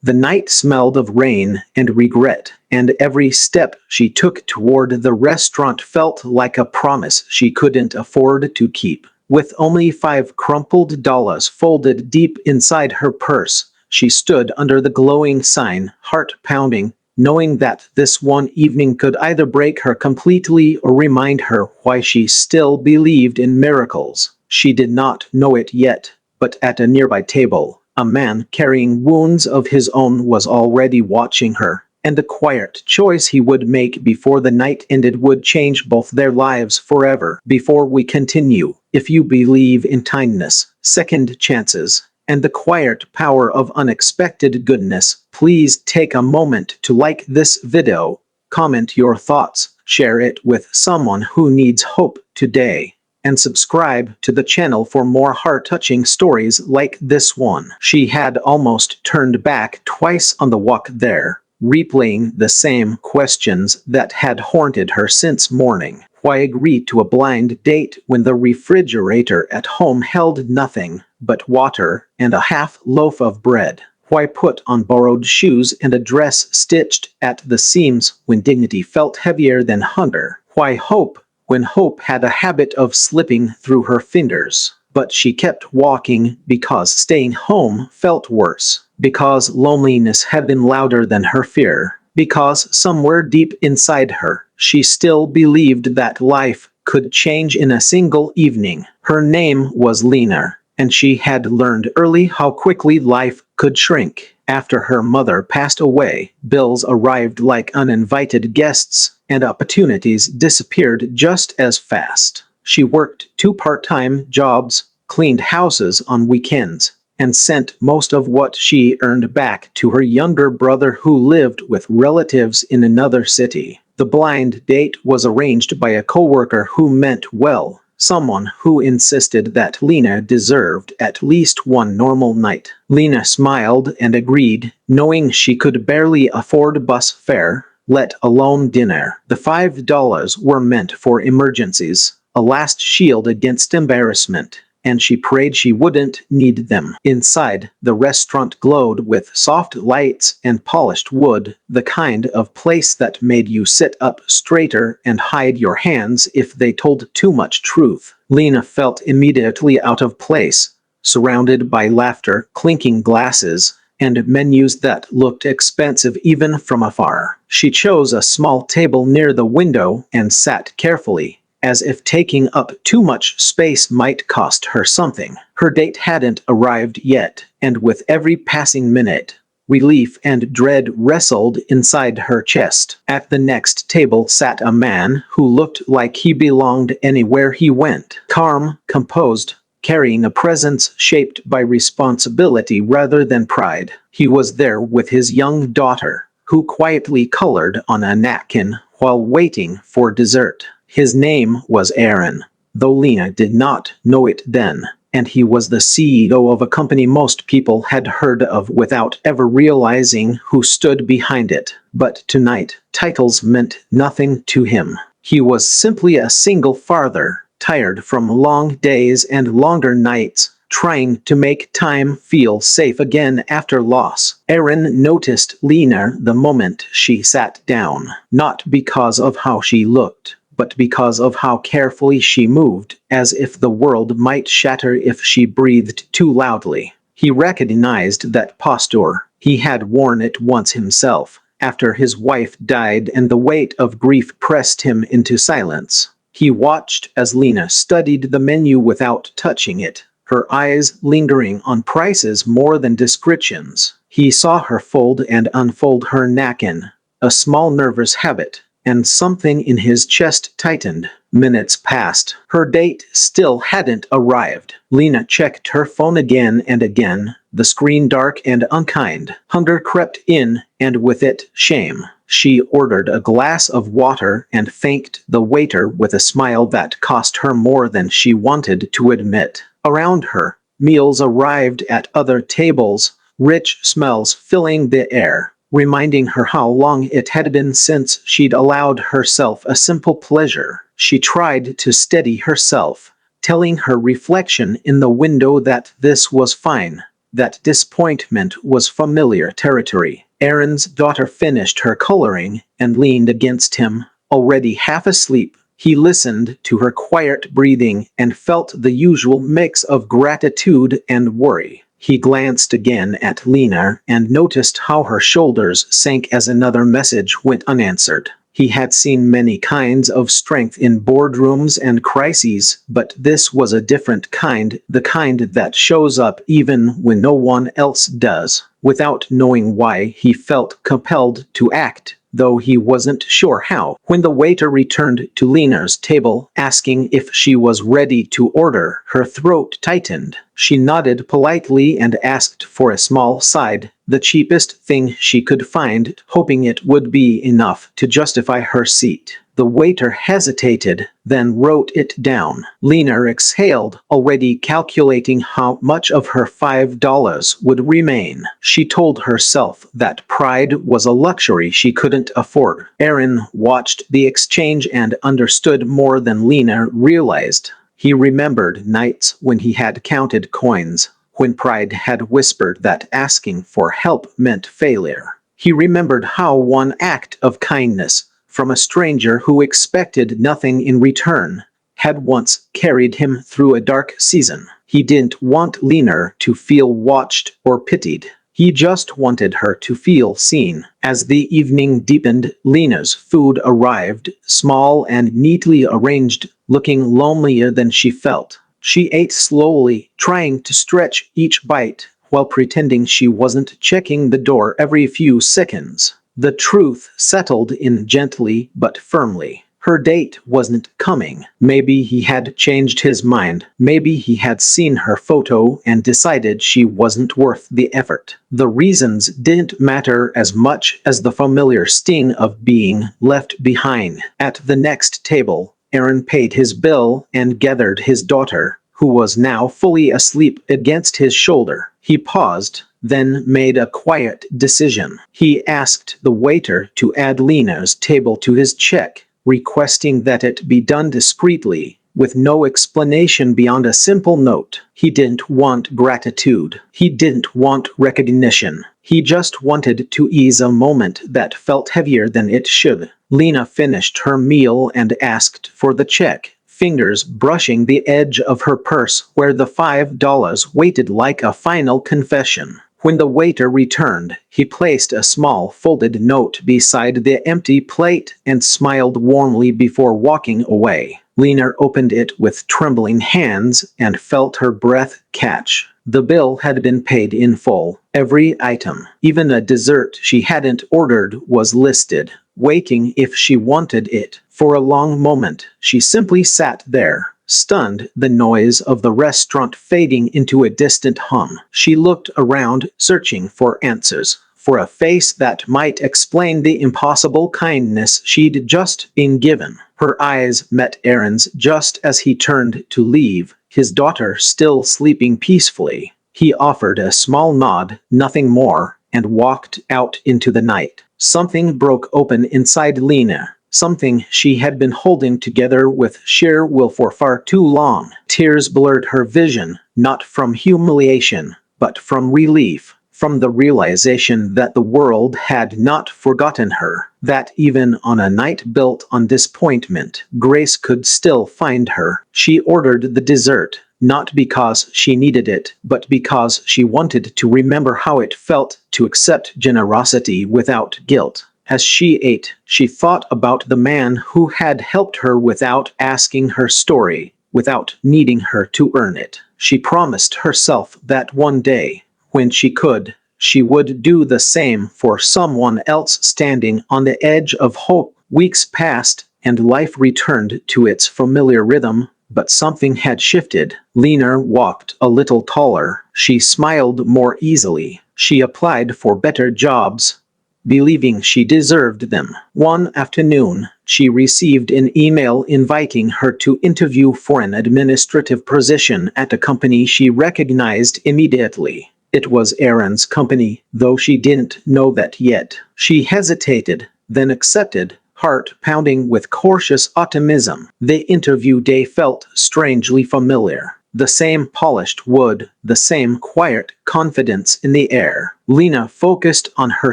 The night smelled of rain and regret, and every step she took toward the restaurant felt like a promise she couldn't afford to keep. With only 5 crumpled dollars folded deep inside her purse, she stood under the glowing sign, heart pounding, knowing that this one evening could either break her completely or remind her why she still believed in miracles. She did not know it yet, but at a nearby table, a man carrying wounds of his own was already watching her, and the quiet choice he would make before the night ended would change both their lives forever. Before we continue, if you believe in kindness, second chances, and the quiet power of unexpected goodness, please take a moment to like this video, comment your thoughts, share it with someone who needs hope today, and subscribe to the channel for more heart-touching stories like this one. She had almost turned back twice on the walk there, replaying the same questions that had haunted her since morning. Why agree to a blind date when the refrigerator at home held nothing but water and a half loaf of bread? Why put on borrowed shoes and a dress stitched at the seams when dignity felt heavier than hunger? Why hope when hope had a habit of slipping through her fingers? But she kept walking because staying home felt worse, because loneliness had been louder than her fear, because somewhere deep inside her, she still believed that life could change in a single evening. Her name was Lena, and she had learned early how quickly life could shrink. After her mother passed away, bills arrived like uninvited guests, and opportunities disappeared just as fast. She worked 2 part-time jobs, cleaned houses on weekends, and sent most of what she earned back to her younger brother who lived with relatives in another city. The blind date was arranged by a coworker who meant well, someone who insisted that Lena deserved at least one normal night. Lena smiled and agreed, knowing she could barely afford bus fare, let alone dinner. The $5 were meant for emergencies, a last shield against embarrassment, and she prayed she wouldn't need them. Inside, the restaurant glowed with soft lights and polished wood, the kind of place that made you sit up straighter and hide your hands if they told too much truth. Lena felt immediately out of place, surrounded by laughter, clinking glasses, and menus that looked expensive even from afar. She chose a small table near the window and sat carefully, as if taking up too much space might cost her something. Her date hadn't arrived yet, and with every passing minute, relief and dread wrestled inside her chest. At the next table sat a man who looked like he belonged anywhere he went. Calm, composed, carrying a presence shaped by responsibility rather than pride. He was there with his young daughter, who quietly colored on a napkin while waiting for dessert. His name was Aaron, though Lena did not know it then, and he was the CEO of a company most people had heard of without ever realizing who stood behind it. But tonight, titles meant nothing to him. He was simply a single father, tired from long days and longer nights, trying to make time feel safe again after loss. Aaron noticed Lena the moment she sat down, not because of how she looked, but because of how carefully she moved, as if the world might shatter if she breathed too loudly. He recognized that posture. He had worn it once himself, after his wife died and the weight of grief pressed him into silence. He watched as Lena studied the menu without touching it, her eyes lingering on prices more than descriptions. He saw her fold and unfold her napkin, a small nervous habit, and something in his chest tightened. Minutes passed. Her date still hadn't arrived. Lena checked her phone again and again, the screen dark and unkind. Hunger crept in, and with it, shame. She ordered a glass of water and thanked the waiter with a smile that cost her more than she wanted to admit. Around her, meals arrived at other tables, rich smells filling the air, reminding her how long it had been since she'd allowed herself a simple pleasure. She tried to steady herself, telling her reflection in the window that this was fine, That disappointment was familiar territory. Aaron's daughter finished her coloring and leaned against him, already half asleep. He listened to her quiet breathing and felt the usual mix of gratitude and worry. He glanced again at Lena and noticed how her shoulders sank as another message went unanswered. He had seen many kinds of strength in boardrooms and crises, but this was a different kind, the kind that shows up even when no one else does. Without knowing why, he felt compelled to act, though he wasn't sure how. When the waiter returned to Lena's table, asking if she was ready to order, her throat tightened. She nodded politely and asked for a small side, the cheapest thing she could find, hoping it would be enough to justify her seat. The waiter hesitated, then wrote it down. Lena exhaled, already calculating how much of her $5 would remain. She told herself that pride was a luxury she couldn't afford. Aaron watched the exchange and understood more than Lena realized. He remembered nights when he had counted coins, when pride had whispered that asking for help meant failure. He remembered how one act of kindness from a stranger who expected nothing in return had once carried him through a dark season. He didn't want Lena to feel watched or pitied. He just wanted her to feel seen. As the evening deepened, Lena's food arrived, small and neatly arranged, looking lonelier than she felt. She ate slowly, trying to stretch each bite, while pretending she wasn't checking the door every few seconds. The truth settled in gently but firmly. Her date wasn't coming. Maybe he had changed his mind. Maybe he had seen her photo and decided she wasn't worth the effort. The reasons didn't matter as much as the familiar sting of being left behind. At the next table, Aaron paid his bill and gathered his daughter, who was now fully asleep, against his shoulder. He paused, then made a quiet decision. He asked the waiter to add Lena's table to his check, requesting that it be done discreetly, with no explanation beyond a simple note. He didn't want gratitude. He didn't want recognition. He just wanted to ease a moment that felt heavier than it should. Lena finished her meal and asked for the check, fingers brushing the edge of her purse where the $5 waited like a final confession. When the waiter returned, he placed a small folded note beside the empty plate and smiled warmly before walking away. Lena opened it with trembling hands and felt her breath catch. The bill had been paid in full. Every item, even a dessert she hadn't ordered, was listed, waiting if she wanted it. For a long moment, she simply sat there, stunned, the noise of the restaurant fading into a distant hum. She looked around, searching for answers, for a face that might explain the impossible kindness she'd just been given. Her eyes met Aaron's just as he turned to leave, his daughter still sleeping peacefully. He offered a small nod, nothing more, and walked out into the night. Something broke open inside Lena. Something she had been holding together with sheer will for far too long. Tears blurred her vision, not from humiliation, but from relief, from the realization that the world had not forgotten her, that even on a night built on disappointment, grace could still find her. She ordered the dessert, not because she needed it, but because she wanted to remember how it felt to accept generosity without guilt. As she ate, she thought about the man who had helped her without asking her story, without needing her to earn it. She promised herself that one day, when she could, she would do the same for someone else. Standing on the edge of hope, weeks passed, and life returned to its familiar rhythm, but something had shifted. Lena walked a little taller. She smiled more easily. She applied for better jobs, believing she deserved them. One afternoon, she received an email inviting her to interview for an administrative position at a company she recognized immediately. It was Aaron's company, though she didn't know that yet. She hesitated, then accepted, heart pounding with cautious optimism. The interview day felt strangely familiar. The same polished wood, the same quiet confidence in the air. Lena focused on her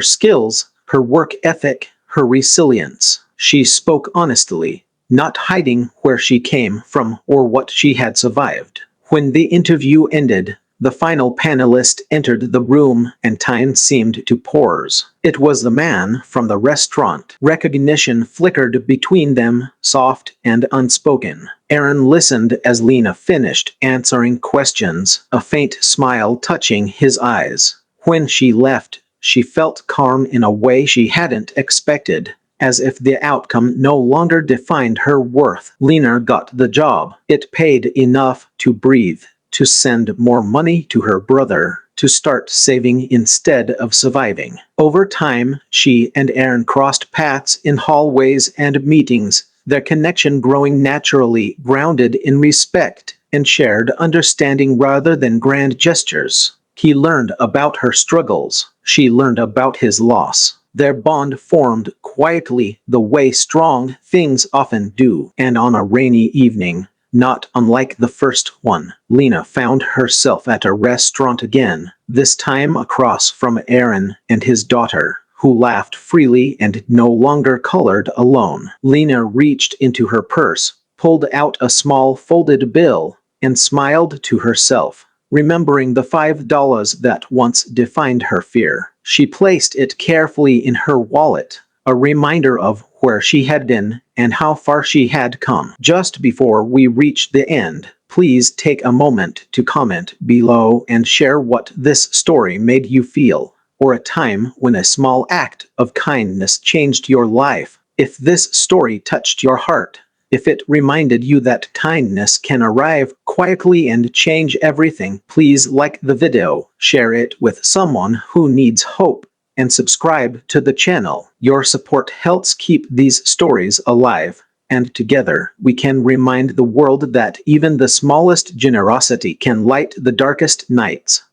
skills, her work ethic, her resilience. She spoke honestly, not hiding where she came from or what she had survived. When the interview ended, the final panelist entered the room and time seemed to pause. It was the man from the restaurant. Recognition flickered between them, soft and unspoken. Aaron listened as Lena finished answering questions, a faint smile touching his eyes. When she left, she felt calm in a way she hadn't expected, as if the outcome no longer defined her worth. Lena got the job. It paid enough to breathe, to send more money to her brother, to start saving instead of surviving. Over time, she and Aaron crossed paths in hallways and meetings, their connection growing naturally, grounded in respect and shared understanding rather than grand gestures. He learned about her struggles. She learned about his loss. Their bond formed quietly, the way strong things often do. And on a rainy evening, not unlike the first one, Lena found herself at a restaurant again, this time across from Aaron and his daughter, who laughed freely and no longer colored alone. Lena reached into her purse, pulled out a small folded bill, and smiled to herself, remembering the $5 that once defined her fear. She placed it carefully in her wallet, a reminder of where she had been and how far she had come. Just before we reach the end, please take a moment to comment below and share what this story made you feel, or a time when a small act of kindness changed your life. If this story touched your heart, if it reminded you that kindness can arrive quietly and change everything, please like the video, share it with someone who needs hope, and subscribe to the channel. Your support helps keep these stories alive, and together we can remind the world that even the smallest generosity can light the darkest nights.